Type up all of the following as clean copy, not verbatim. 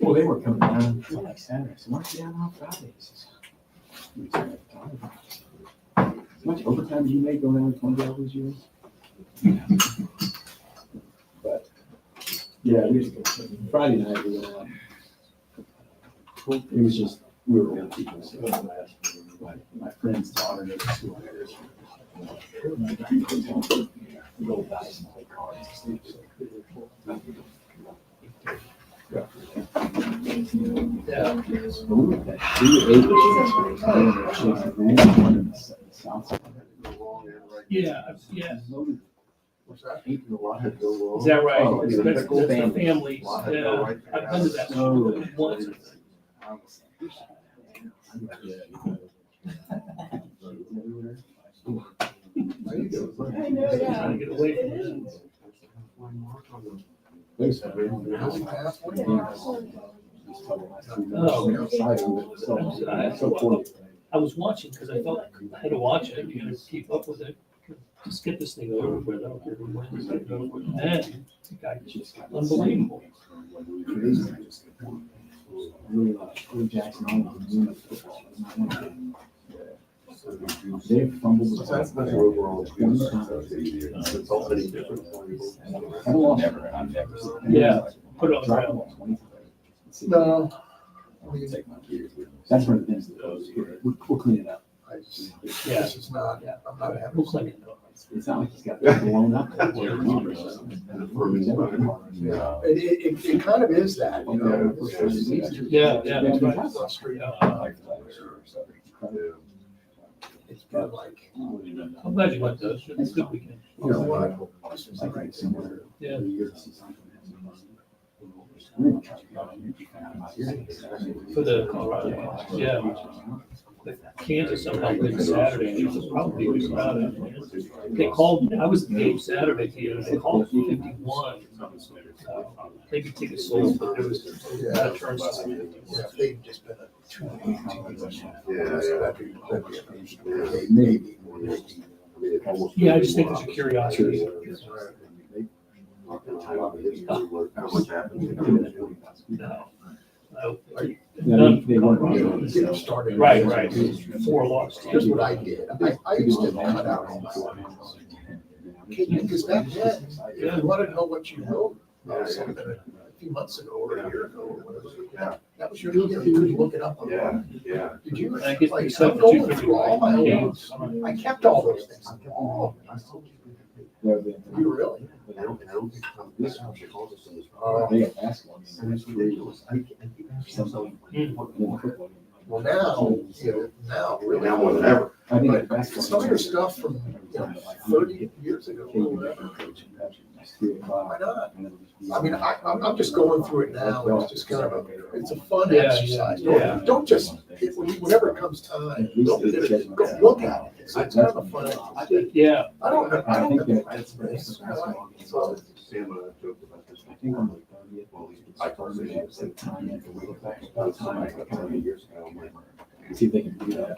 Well, they were coming down like Saturday. So why don't you down on Fridays? How much overtime do you make going down 20 hours a year? But yeah, Friday night we went out. It was just we were old people. So my friend's daughter goes to school there. We go dice and play cards and stuff. Yeah. Yeah. What's that? Is that right? Oh, That's the families. Yeah. I've been to that once. Trying to get away from it. I was watching because I felt like I had to watch it, you know, keep up with it. Just get this thing over with. And the guy just unbelievable. They fumbled. That's overall. It's all many different. Yeah, put it on ground. No. That's one of the things that goes here. We'll clean it up. Yeah. This is not, I'm not happy. Looks like it. It's not like he's got that blown up. Yeah, it kind of is that, you know. Yeah, that's right. It's been like, I'm glad you went to it. It's a good weekend. you know what? Yeah. For the Colorado, yeah. Kansas somehow played Saturday. It was probably a good crowd. They called, I was at the game Saturday here. They called 51. Maybe tickets sold, but there was a turn. Yeah, if they'd just been a 2-8. Yeah, I just think there's a curiosity. No. They weren't. Get started. Right. 4 losses. Here's what I did. I used to cut out all my. Because back then, if you wanted to know what you wrote, something a few months ago or a year ago or whatever, that was your, you couldn't look it up. Yeah. Did you? I get Like, excited I'm that you going could through all my old games. ones. I kept all those things. All of them. You really? They got basketball. Well, now, now really. Now more than ever. I think But basketball. some of your stuff from, 30 years ago or whatever. Why not? I mean, I'm just going through it now, and it's just kind of it's a fun exercise. Don't just, whenever it comes time, go look at it. It's kind of a fun exercise. Yeah. I don't know. I think that It's Sam joked about this. I think on the 30th, well, I told them at the time after we look back about the time, like 30 years ago, I'm like, see if they can do that.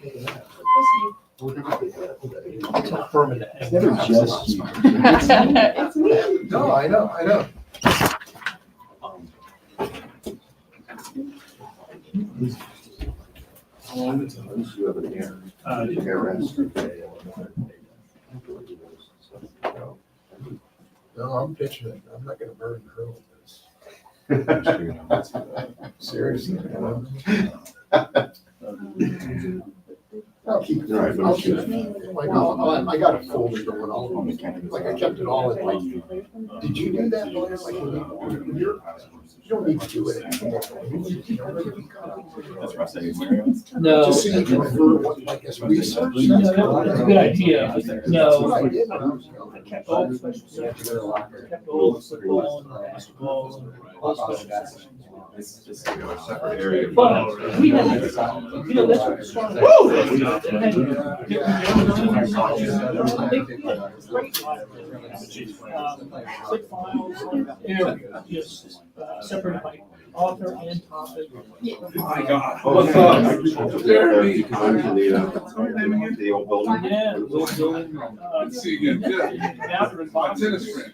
It's not permanent. It's never just you. It's me. No, I know. You have an air. No, I'm pitching it. I'm not gonna burn curl this. Seriously. I'll keep it. I'll keep it. Like, I got a folder going all, like I kept it all in like, did you do that, Blair? Like, when you're, you don't need to do it anymore. That's what I say, Mario. No. Just so you can refer what, like, as research. No, that's a good idea. That's No. what I did. I kept all the special sections. Kept all the football and basketball and all special sections. It's just, a separate area. But we had, that's what the strong. Great library. Click files, area, just separated by author and topic. My God. What's up? The old building. Yeah, we'll go in. See you again. Now they're in boxes. Tennis friend.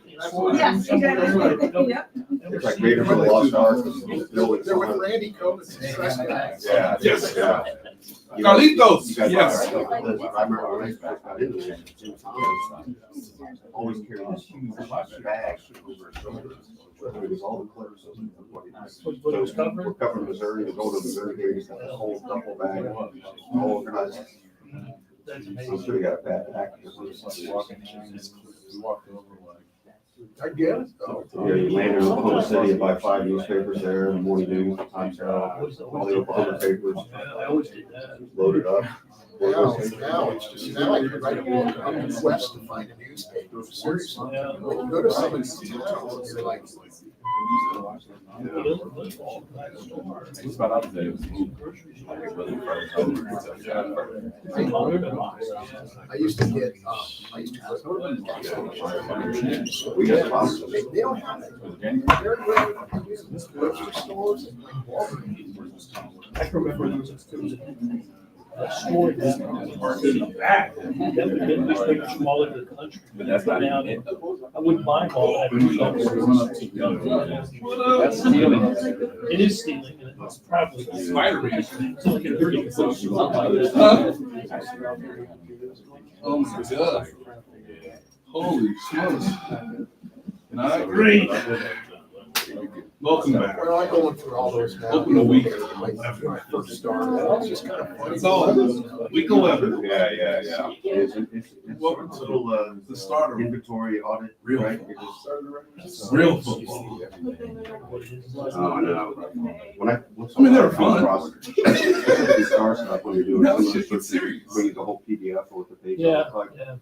Yeah, exactly. Yep. It's like Raiders of the Lost Ark. They're with Randy Coates and stress bags. Yeah. Yes. Yeah. Carlitos, You guys yes. are- I remember when I first got into this, Jim Thomas always carried this huge bag over his shoulders. It was all the clerks. What it was covering? We're covering Missouri, to go to Missouri game, he's got this whole duffel bag, all organized. That's I'm amazing. sure he got a bad back. I guess. Yeah, you land in Oklahoma City and buy 5 newspapers there, the morning news, the Times Herald, all the Oklahoma papers, I always did that. loaded up. Now it's just, now I can write a book, I'm in quest to find a newspaper, seriously. Yeah. When you go to some of these towns, you're like, It's about out there. I used to get, We got lots of they don't have it. Very rare to use this grocery stores and like Walgreens. I can remember there was a store that in the back, that would get newspapers from all over the country. But that's not Now, it. I wouldn't buy them all. That's stealing. It is stealing, and it's probably. Spider-Man. It's like a dirty. Oh my God. Holy smokes. And I agree. Welcome back. Well, I'm going through all those now. Open the week. Like, when I first started, it was just kind of funny. It's all week 11. Yeah. It's Welcome a to little, the start of inventory audit. Real. Right? real football. Oh, I know. When I mean, they were fun. These star stuff when you're doing. No, some it's of just the- get serious. Bring you the whole PDF or what the page Yeah, looks like. yeah.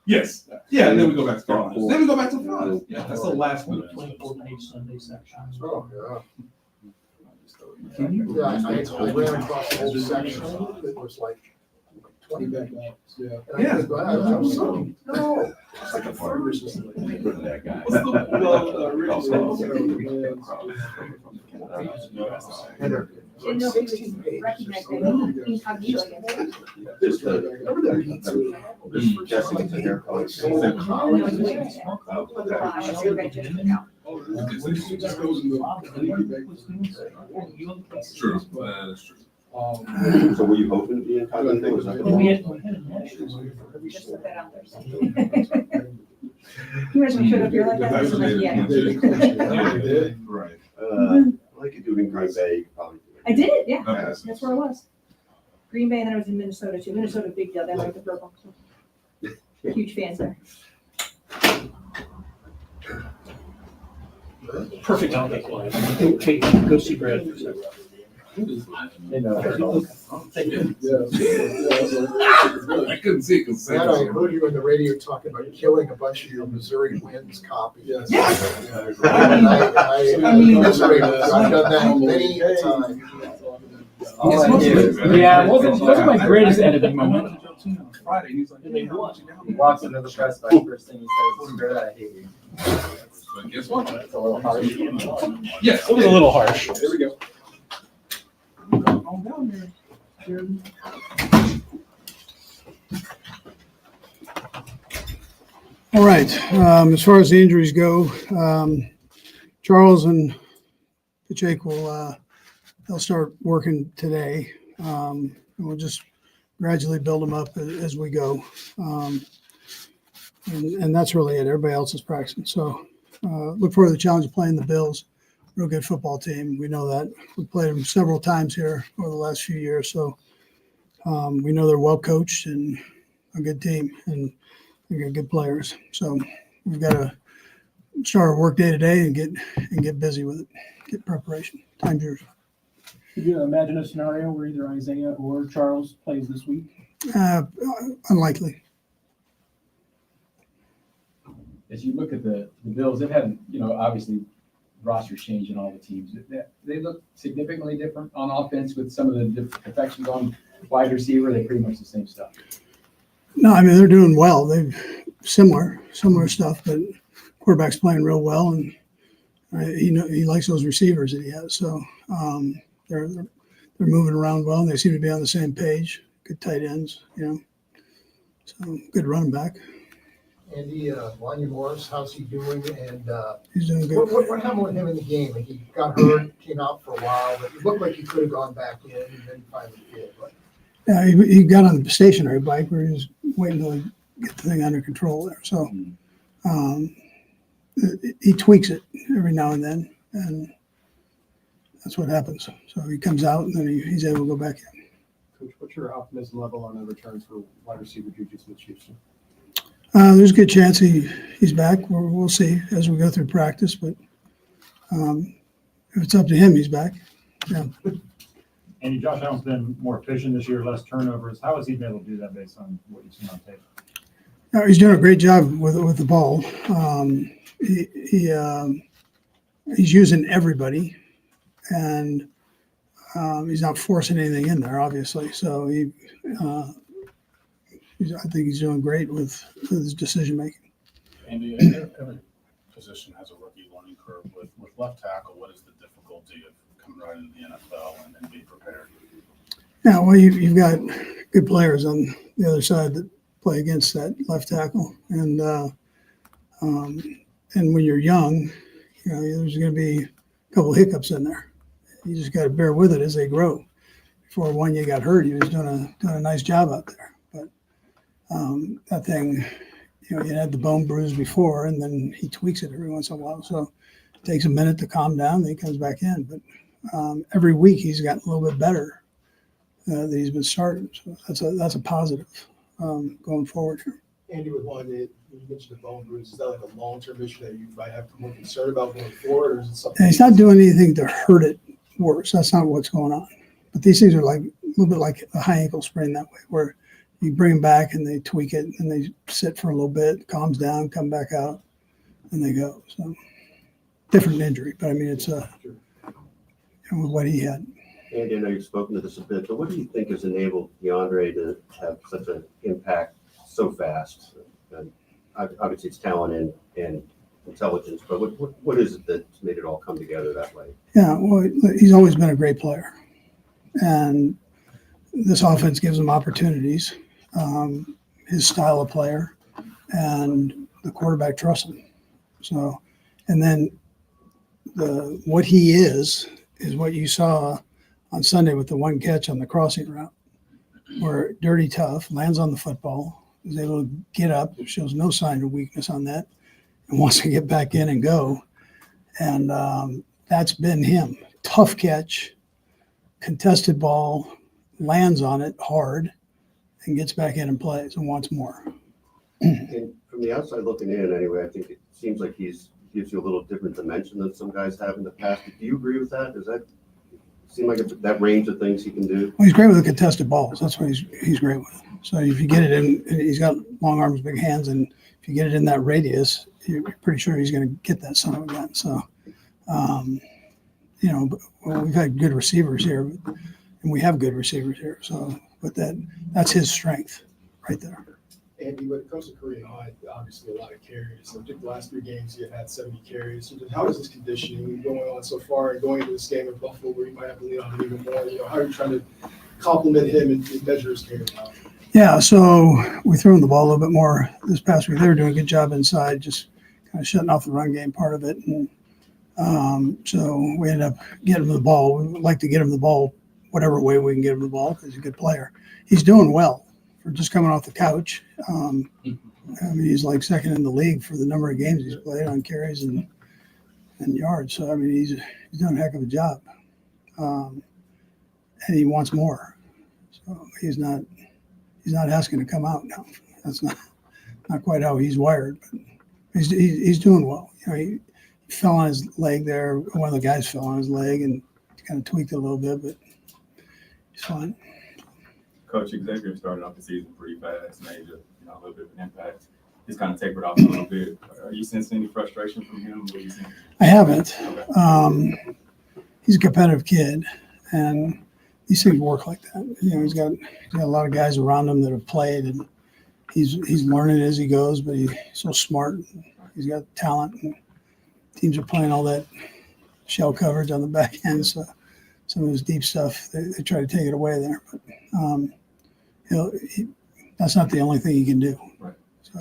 Yes. Yeah, and then we go back to finals. Then we go back to finals. Yeah, that's the last one. 24-page Sunday section. Oh, yeah. Yeah, I ran across the whole section, it was like 20 bags. Yeah. And I was glad, I was so, no, it's like a farmer's. That guy. What's Like 16 pages. Recognize that incognito again. Remember that pizza we had? This was just like Jessica's hair color. so No, common. it's way That's true. That's true. So were you hoping to be in Congress? Was that the We goal? had a national. Just put that out there. You imagine we showed up here like that? This is like, yeah. Right. I like it doing Green Bay, you probably. do it. I did it, yeah. Okay. That's where I was. Green Bay, and then I was in Minnesota too. Minnesota, big deal. Then I went to purple. Huge fans there. Perfect outlet. Okay, go see Brad. Thank you. I couldn't see it because Matt, I heard you on the radio talking about killing a bunch of your Missouri Winds copies. Yes. And I misery, I've done that many a time. Yeah, it wasn't my greatest editing moment. Friday, he's like, And they won. He walks into the press box, first thing he says, "Screw that, I hate you." But guess what? It's a little harsh. Yes. It was a little harsh. There we go. All right, as far as the injuries go, Charles and Patrick will, they'll start working today. And we'll just gradually build them up as we go. And that's really it. Everybody else is practicing. So look forward to the challenge of playing the Bills. Real good football team. We know that. We played them several times here over the last few years. So we know they're well coached and a good team. And we got good players. So we've got to start our work day today and get busy with it. Get preparation. Time's yours. Could you imagine a scenario where either Isaiah or Charles plays this week? Unlikely. As you look at the Bills, they've had, obviously rosters change in all the teams. They look significantly different on offense with some of the defections on wide receiver. They're pretty much the same stuff. No, I mean, they're doing well. They've similar stuff, but quarterback's playing real well, and he likes those receivers that he has. So they're moving around well, and they seem to be on the same page. Good tight ends, So good running back. Andy, Wanya Morris, how's he doing? And He's doing good. what happened with him in the game? He got hurt, came out for a while, but it looked like he could have gone back in, and then finally did. But Yeah, he got on the stationary bike where he was waiting to get the thing under control there. So he tweaks it every now and then, and that's what happens. So he comes out, and then he's able to go back in. Coach, what's your optimism level on the return for wide receiver Juju Smith-Schuster? There's a good chance he's back. We'll see as we go through practice, but if it's up to him, he's back. Yeah. And Josh Allen's been more efficient this year, less turnovers. How has he been able to do that based on what you've seen on tape? He's doing a great job with the ball. He's using everybody, and he's not forcing anything in there, obviously. So I think he's doing great with his decision making. Andy, every position has a rookie learning curve. With left tackle, what is the difficulty of coming right into the NFL and being prepared? Yeah, well, you've got good players on the other side that play against that left tackle, and when you're young, there's going to be a couple of hiccups in there. You just got to bear with it as they grow. Before one you got hurt, he was doing a nice job out there, but that thing, he had the bone bruise before, and then he tweaks it every once in a while. So it takes a minute to calm down, then he comes back in. But every week he's gotten a little bit better that he's been starting. So that's a positive going forward here. Andy, with one, you mentioned the bone bruise. Is that like a long-term issue that you might have more concern about going forward, or is it something? And he's not doing anything to hurt it worse. That's not what's going on. But these things are like a little bit like a high ankle sprain that way, where you bring them back and they tweak it and they sit for a little bit, calms down, come back out, and they go. So different injury, but I mean, it's what he had. Andy, I know you've spoken to this a bit, but what do you think has enabled Deandre to have such an impact so fast? Obviously, it's talent and intelligence, but what is it that's made it all come together that way? Yeah, well, he's always been a great player, and this offense gives him opportunities. His style of player, and the quarterback trusts him. So, and then what he is what you saw on Sunday with the one catch on the crossing route, where dirty tough, lands on the football, is able to get up, shows no sign of weakness on that, and wants to get back in and go. And that's been him. Tough catch, contested ball, lands on it hard, and gets back in and plays and wants more. And from the outside looking in, anyway, I think it seems like gives you a little different dimension than some guys have in the past. Do you agree with that? Does that seem like that range of things he can do? Well, he's great with the contested balls. That's what he's great with. So if you get it in, he's got long arms, big hands, and if you get it in that radius, you're pretty sure he's going to get that son of a gun. So, we've had good receivers here, and we have good receivers here. So, but that's his strength right there. Andy, when it comes to Kareem Hunt, obviously a lot of carries. So the last 3 games, he had 70 carries. So how is his conditioning going on so far, and going into this game in Buffalo where you might have to lean on him even more? How are you trying to complement him and measure his carry now? Yeah, so we threw him the ball a little bit more this past week. They were doing a good job inside, just kind of shutting off the run game part of it. And so we ended up getting him the ball. We would like to get him the ball whatever way we can get him the ball because he's a good player. He's doing well for just coming off the couch. He's like second in the league for the number of games he's played on carries and yards. So, he's doing a heck of a job. And he wants more. So he's not asking to come out now. That's not quite how he's wired, but he's doing well. He fell on his leg there. One of the guys fell on his leg and kind of tweaked it a little bit, but he's fine. Coach Xavier started off the season pretty fast, made a little bit of an impact. He's kind of tapered off a little bit. Are you sensing any frustration from him? What do you think? I haven't. He's a competitive kid, and these things work like that. He's got a lot of guys around him that have played, and he's learning as he goes. But he's so smart. He's got talent, and teams are playing all that shell coverage on the back end. So some of his deep stuff, they try to take it away there. But that's not the only thing he can do. Right. So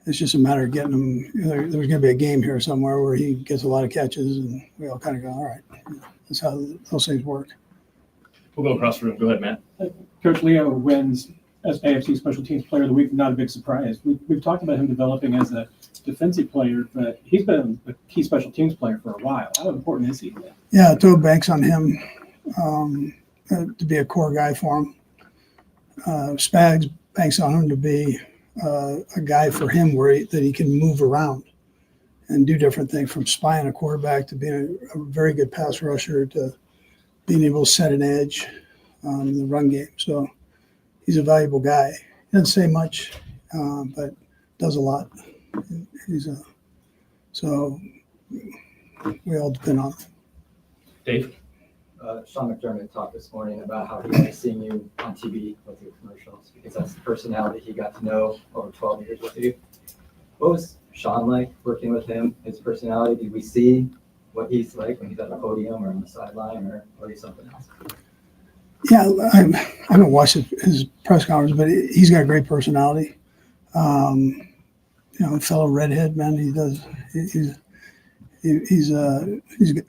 It's just a matter of getting him. There's going to be a game here somewhere where he gets a lot of catches, and we all kind of go, all right, that's how those things work. We'll go across the room. Go ahead, Matt. Coach Leo wins as AFC Special Teams Player of the Week. Not a big surprise. We've talked about him developing as a defensive player, but he's been a key special teams player for a while. How important is he? Yeah, Toe banks on him to be a core guy for him. Spags banks on him to be a guy for him that he can move around and do different things, from spying a quarterback to being a very good pass rusher to being able to set an edge in the run game. So he's a valuable guy. He doesn't say much, but does a lot. So we all depend on him. Dave? Sean McDermott talked this morning about how he likes seeing you on TV with your commercials because that's the personality he got to know over 12 years with you. What was Sean like working with him, his personality? Did we see what he's like when he's at the podium or on the sideline, or is something else? Yeah, I haven't watched his press conference, but he's got a great personality. Fellow redhead, man, he's a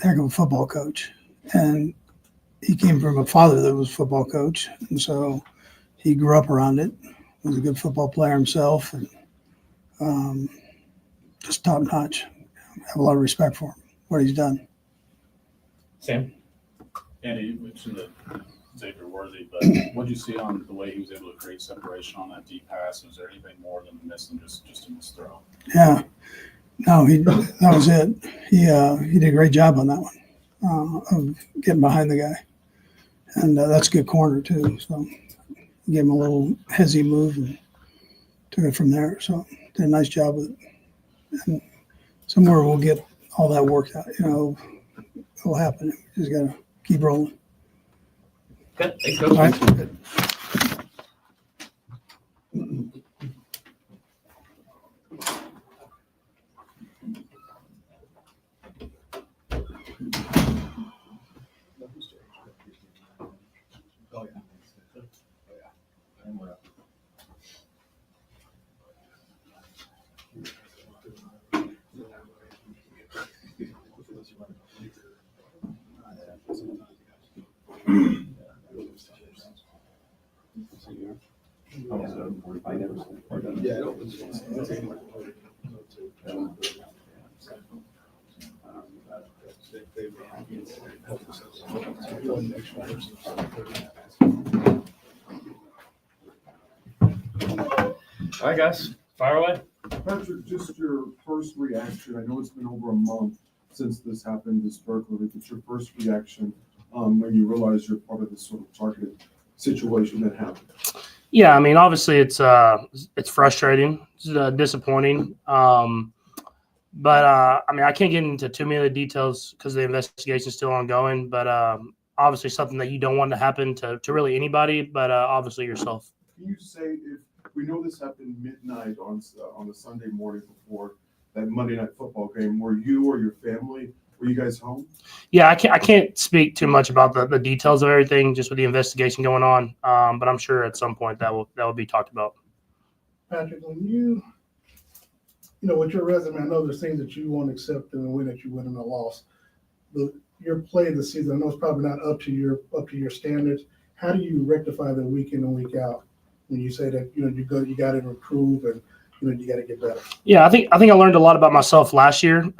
heck of a football coach. And he came from a father that was a football coach, and so he grew up around it, was a good football player himself, and just top notch. I have a lot of respect for him, what he's done. Sam? Andy, you mentioned that Xavier Worthy, but what did you see on the way he was able to create separation on that deep pass? Was there anything more than the miss than just a missed throw? Yeah, no, that was it. He did a great job on that one, of getting behind the guy, and that's a good corner too. So he gave him a little hezzy move and took it from there. So did a nice job with it. And somewhere we'll get all that worked out. It'll happen. We just gotta keep rolling. Good. Thanks, Coach. All right. All right, guys, fire away. Patrick, just your first reaction. I know it's been over a month since this happened this Berkeley. It's your first reaction when you realize you're part of this sort of targeted situation that happened. Yeah, I mean, obviously it's frustrating, it's disappointing. But I mean, I can't get into too many of the details because the investigation is still ongoing. But obviously, something that you don't want to happen to really anybody, but obviously yourself. Can you say, if we know this happened midnight on the Sunday morning before that Monday Night Football game, were you or your family, were you guys home? Yeah, I can't speak too much about the details of everything, just with the investigation going on. But I'm sure at some point that will be talked about. Patrick, when you with your resume, I know there's things that you won't accept in a win that you win in a loss. But your play this season, I know it's probably not up to your standards. How do you rectify that week in and week out when you say that you got to improve and you got to get better? Yeah, I think I learned a lot about myself last year.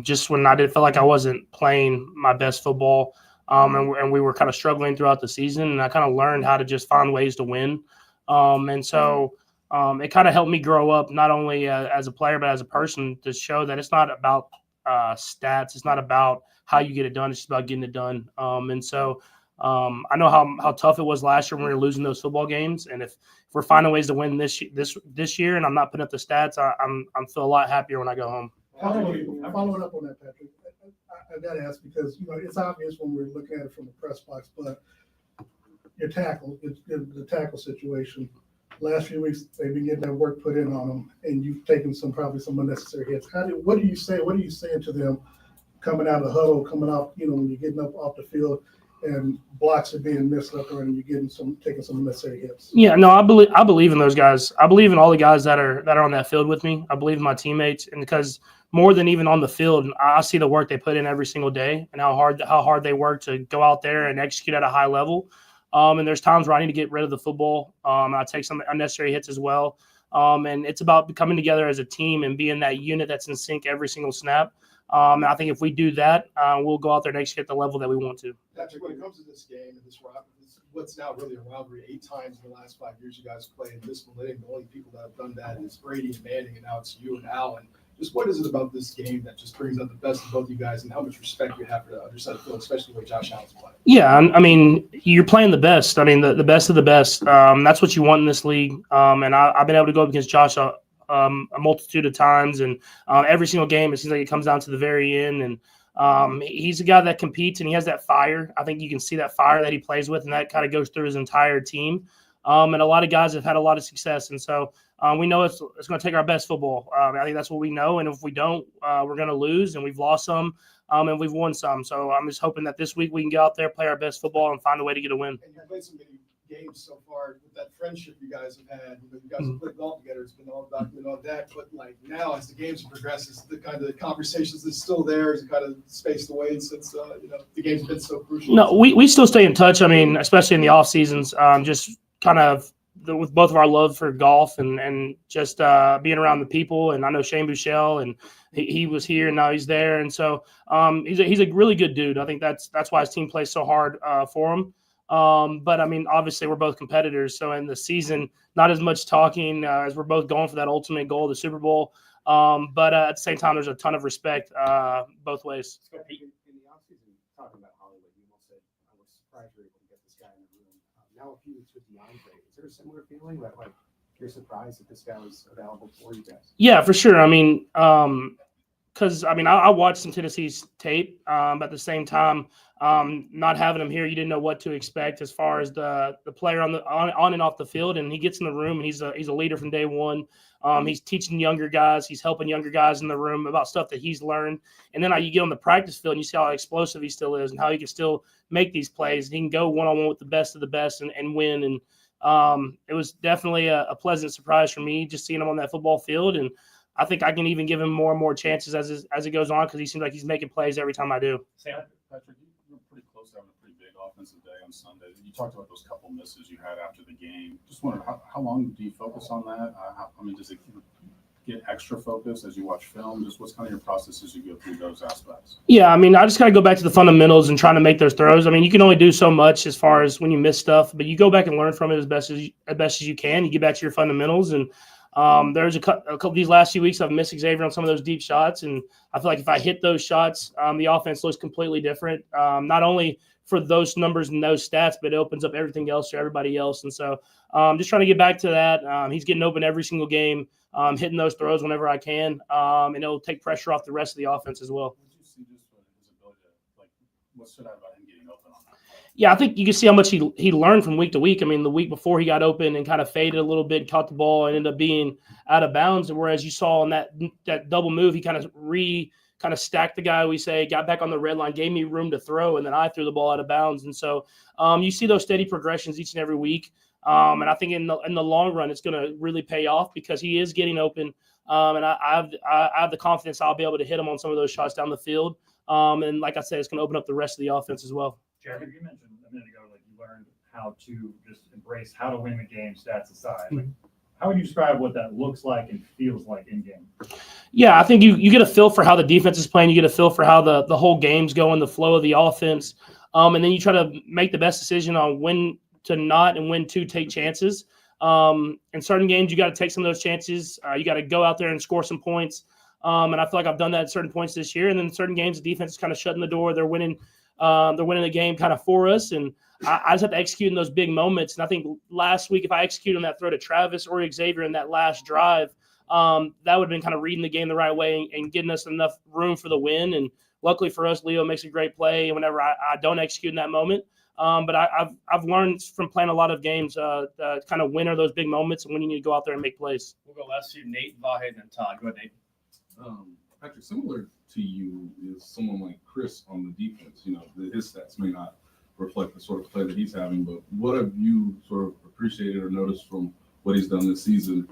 Just when I did feel like I wasn't playing my best football, and we were kind of struggling throughout the season, and I kind of learned how to just find ways to win. And so it kind of helped me grow up, not only as a player but as a person, to show that it's not about stats, it's not about how you get it done, it's just about getting it done. And so I know how tough it was last year when we were losing those football games, and if we're finding ways to win this year, and I'm not putting up the stats, I'm feel a lot happier when I go home. Following up on that, Patrick, I got to ask because it's obvious when we're looking at it from the press box, but your tackle, the tackle situation. Last few weeks, they've been getting that work put in on them, and you've taken probably some unnecessary hits. What do you say? What are you saying to them coming out of the huddle, coming out, when you're getting up off the field, and blocks are being missed up and you're taking some unnecessary hits. Yeah, no, I believe in those guys. I believe in all the guys that are on that field with me. I believe in my teammates, and because more than even on the field, I see the work they put in every single day and how hard they work to go out there and execute at a high level. And there's times where I need to get rid of the football. I take some unnecessary hits as well. And it's about coming together as a team and being that unit that's in sync every single snap. And I think if we do that, we'll go out there and execute at the level that we want to. Patrick, when it comes to this game and this what's now really a rivalry, 8 times in the last 5 years you guys played in this millennium. The only people that have done that is Brady and Manning, and now it's you and Allen. Just what is it about this game that just brings out the best of both you guys, and how much respect you have for the other side of the field, especially the way Josh Allen's playing? Yeah, I mean, you're playing the best. I mean, the best of the best. That's what you want in this league. And I've been able to go up against Josh a multitude of times, and every single game, it seems like it comes down to the very end. And he's a guy that competes, and he has that fire. I think you can see that fire that he plays with, and that kind of goes through his entire team. And a lot of guys have had a lot of success, and so we know it's going to take our best football. I think that's what we know, and if we don't, we're going to lose, and we've lost some, and we've won some. So I'm just hoping that this week we can get out there, play our best football, and find a way to get a win. And you've played so many games so far with that friendship you guys have had. You guys have played golf together. It's been all about all that. But like now, as the games progress, is the kind of the conversations that's still there? Is it kind of spaced away since the game's been so crucial? No, we still stay in touch. I mean, especially in the off seasons, just kind of with both of our love for golf and just being around the people. And I know Shane Buechele, and he was here and now he's there. And so he's a really good dude. I think that's why his team plays so hard for him. But I mean, obviously we're both competitors. So in the season, not as much talking as we're both going for that ultimate goal, the Super Bowl. But at the same time, there's a ton of respect both ways. In the offseason, talking about Hollywood, you almost said, I was surprised we were able to get this guy in the room. Now a few weeks with Deandre, is there a similar feeling that like you're surprised that this guy was available for you guys? Yeah, for sure. I mean, because I watched some Tennessee's tape, but at the same time, not having him here, you didn't know what to expect as far as the player on and off the field. And he gets in the room, and he's a leader from day one. He's teaching younger guys, he's helping younger guys in the room about stuff that he's learned. And then you get on the practice field and you see how explosive he still is and how he can still make these plays. And he can go one-on-one with the best of the best and win. And it was definitely a pleasant surprise for me just seeing him on that football field. And I think I can even give him more and more chances as it goes on, because he seems like he's making plays every time I do. Patrick, you were pretty close to having a pretty big offensive day on Sunday. You talked about those couple misses you had after the game. Just wondering, how long do you focus on that? Does it get extra focus as you watch film? Just what's kind of your process as you go through those aspects? Yeah, I mean, I just got to go back to the fundamentals and trying to make those throws. I mean, you can only do so much as far as when you miss stuff, but you go back and learn from it as best as you can. You get back to your fundamentals, and there's a couple of these last few weeks I've missed Xavier on some of those deep shots, and I feel like if I hit those shots, the offense looks completely different. Not only for those numbers and those stats, but it opens up everything else for everybody else. And so just trying to get back to that. He's getting open every single game, hitting those throws whenever I can, and it'll take pressure off the rest of the offense as well. Did you see just his ability to, what stood out about him getting open on that? Yeah, I think you can see how much he learned from week to week. I mean, the week before he got open and kind of faded a little bit, caught the ball, and ended up being out of bounds. Whereas you saw in that double move, he kind of stacked the guy, we say, got back on the red line, gave me room to throw, and then I threw the ball out of bounds. And so you see those steady progressions each and every week. And I think in the long run, it's going to really pay off because he is getting open. And I have the confidence I'll be able to hit him on some of those shots down the field. And like I said, it's going to open up the rest of the offense as well. Jeremy, you mentioned a minute ago, like you learned how to just embrace how to win the game, stats aside. Like, how would you describe what that looks like and feels like in game? Yeah, I think you get a feel for how the defense is playing. You get a feel for how the whole game's going, the flow of the offense. And then you try to make the best decision on when to not and when to take chances. In certain games, you got to take some of those chances. You got to go out there and score some points. And I feel like I've done that at certain points this year. And then in certain games, the defense is kind of shutting the door. They're winning the game kind of for us. And I just have to execute in those big moments. And I think last week, if I execute on that throw to Travis or Xavier in that last drive, that would have been kind of reading the game the right way and getting us enough room for the win. And luckily for us, Leo makes a great play whenever I don't execute in that moment. But I've learned from playing a lot of games kind of when are those big moments and when you need to go out there and make plays. We'll go last to Nate, Vahed, and Todd. Go ahead, Nate. Patrick, similar to you is someone like Chris on the defense. His stats may not reflect the sort of play that he's having, but what have you sort of appreciated or noticed from what he's done this season,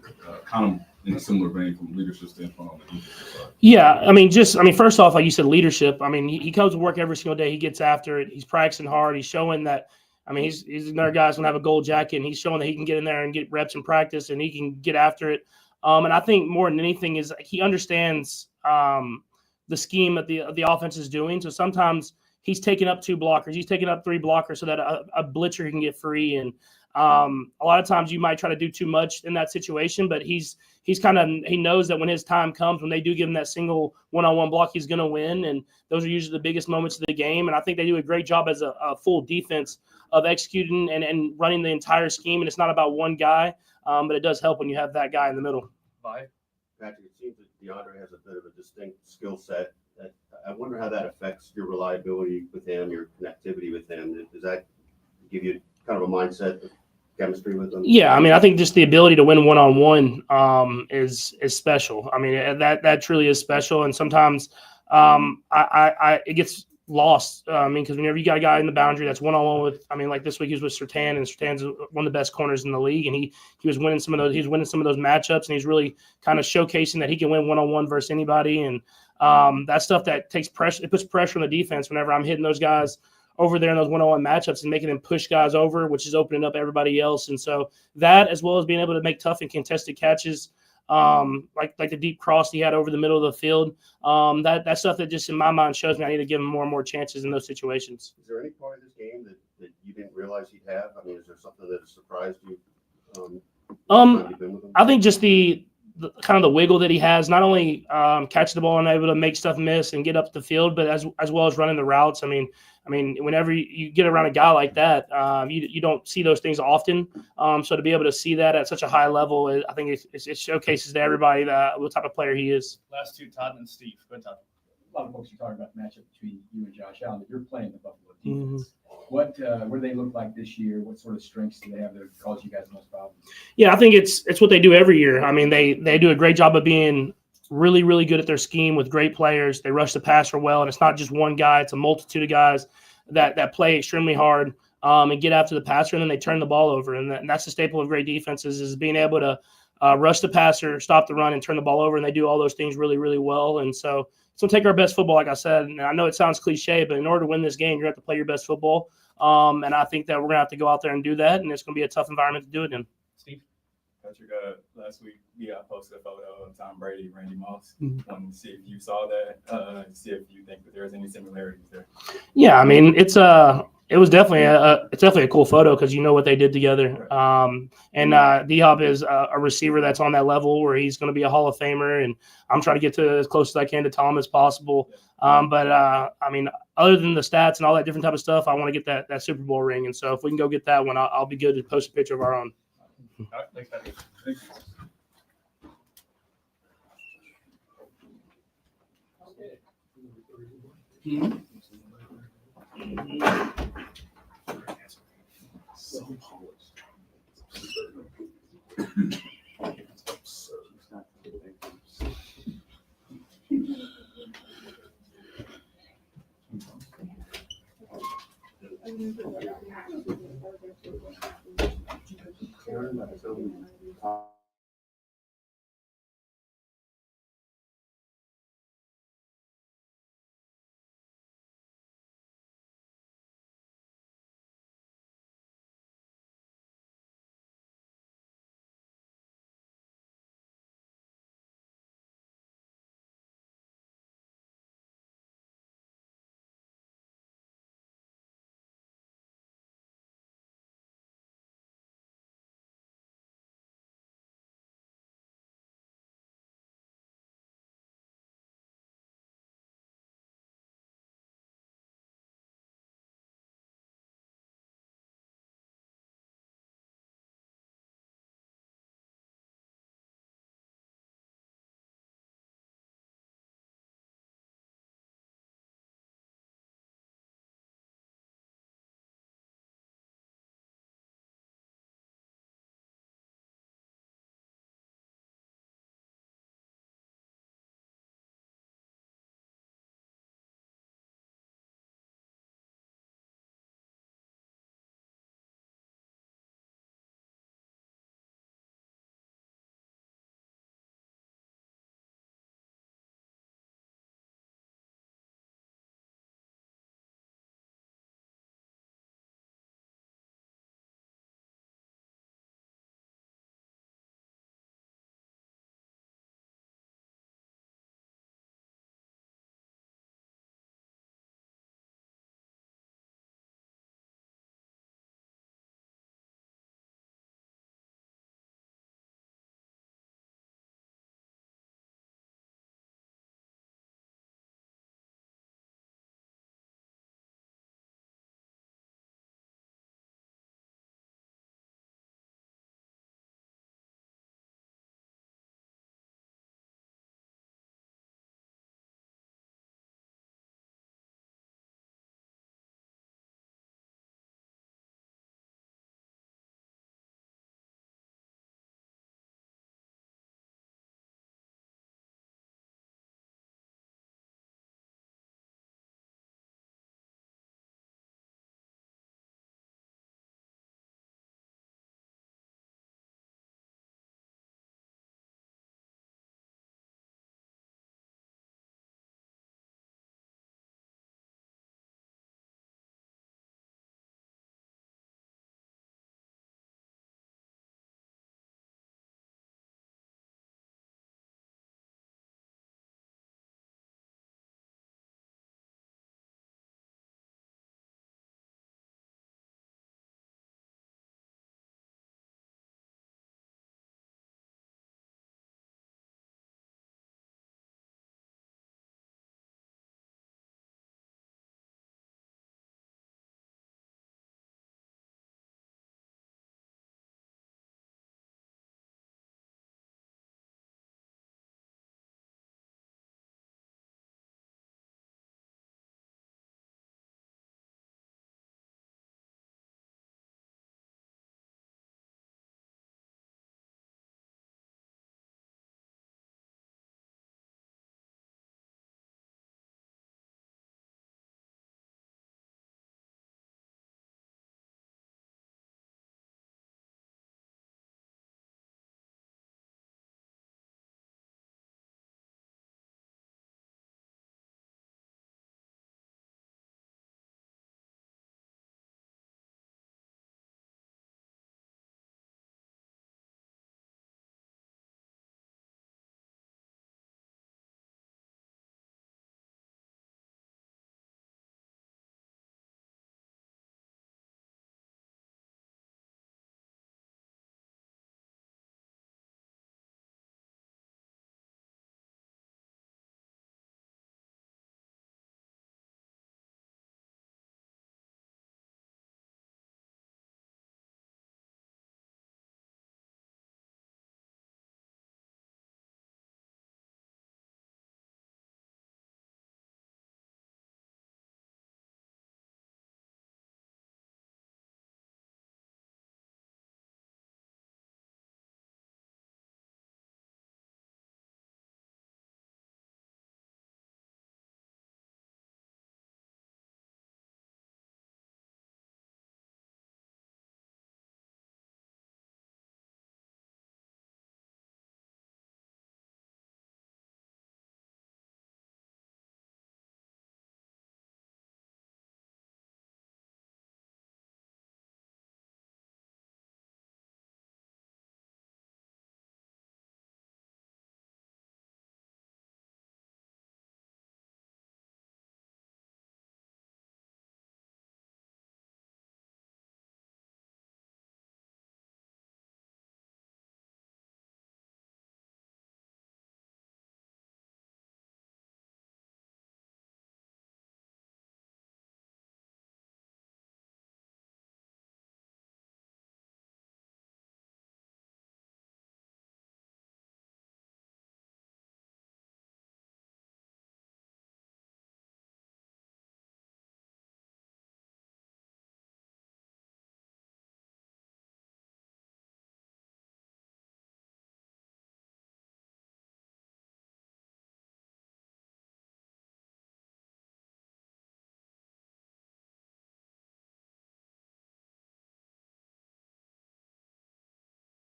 kind of in a similar vein from a leadership standpoint on the defensive side? Yeah, first off, like you said, leadership. He comes to work every single day. He gets after it. He's practicing hard. He's showing that. He's another guy who's gonna have a gold jacket, and he's showing that he can get in there and get reps in practice, and he can get after it. And I think more than anything is he understands the scheme that the offense is doing. So sometimes he's taking up 2 blockers, he's taking up 3 blockers so that a blitzer can get free. And a lot of times you might try to do too much in that situation, but he knows that when his time comes, when they do give him that single one-on-one block, he's going to win. And those are usually the biggest moments of the game. And I think they do a great job as a full defense of executing and running the entire scheme. And it's not about one guy, but it does help when you have that guy in the middle. Patrick, it seems that Deandre has a bit of a distinct skill set. I wonder how that affects your reliability with him, your connectivity with him. Does that give you kind of a mindset of chemistry with him? Yeah, I think just the ability to win one-on-one is special. That truly is special. And sometimes it gets lost. Because whenever you got a guy in the boundary that's one-on-one with, like this week he was with Surtain, and Surtain's one of the best corners in the league, and he was winning some of those. He's winning some of those matchups, and he's really kind of showcasing that he can win one-on-one versus anybody. And that stuff that takes pressure, it puts pressure on the defense whenever I'm hitting those guys over there in those one-on-one matchups and making them push guys over, which is opening up everybody else. And so that, as well as being able to make tough and contested catches, like the deep cross he had over the middle of the field, that stuff that just in my mind shows me I need to give him more and more chances in those situations. Is there any part of this game that you didn't realize he'd have? Is there something that has surprised you? I think just the kind of the wiggle that he has, not only catching the ball and able to make stuff miss and get up the field, but as well as running the routes. Whenever you get around a guy like that, you don't see those things often. So to be able to see that at such a high level, I think it showcases to everybody what type of player he is. Last 2, Todd and Steve. Go ahead, Todd. A lot of folks are talking about the matchup between you and Josh Allen, but you're playing the Buffalo defense. What do they look like this year? What sort of strengths do they have that cause you guys the most problems? Yeah, I think it's what they do every year. They do a great job of being really, really good at their scheme with great players. They rush the passer well, and it's not just one guy; it's a multitude of guys that play extremely hard and get after the passer, and then they turn the ball over. And that's the staple of great defenses is being able to rush the passer, stop the run, and turn the ball over. And they do all those things really, really well. And so take our best football, like I said. And I know it sounds cliche, but in order to win this game, you're going to have to play your best football. And I think that we're going to have to go out there and do that, and it's going to be a tough environment to do it in. Steve? Patrick, last week, posted a photo of Tom Brady and Randy Moss. Wanted to see if you saw that, see if you think that there's any similarities there. Yeah, it was definitely a cool photo because you know what they did together. D-Hop is a receiver that's on that level where he's going to be a Hall of Famer, and I'm trying to get to as close as I can to Tom as possible. Other than the stats and all that different type of stuff, I want to get that Super Bowl ring. And so if we can go get that one, I'll be good to post a picture of our own. All right, thanks, Patrick. So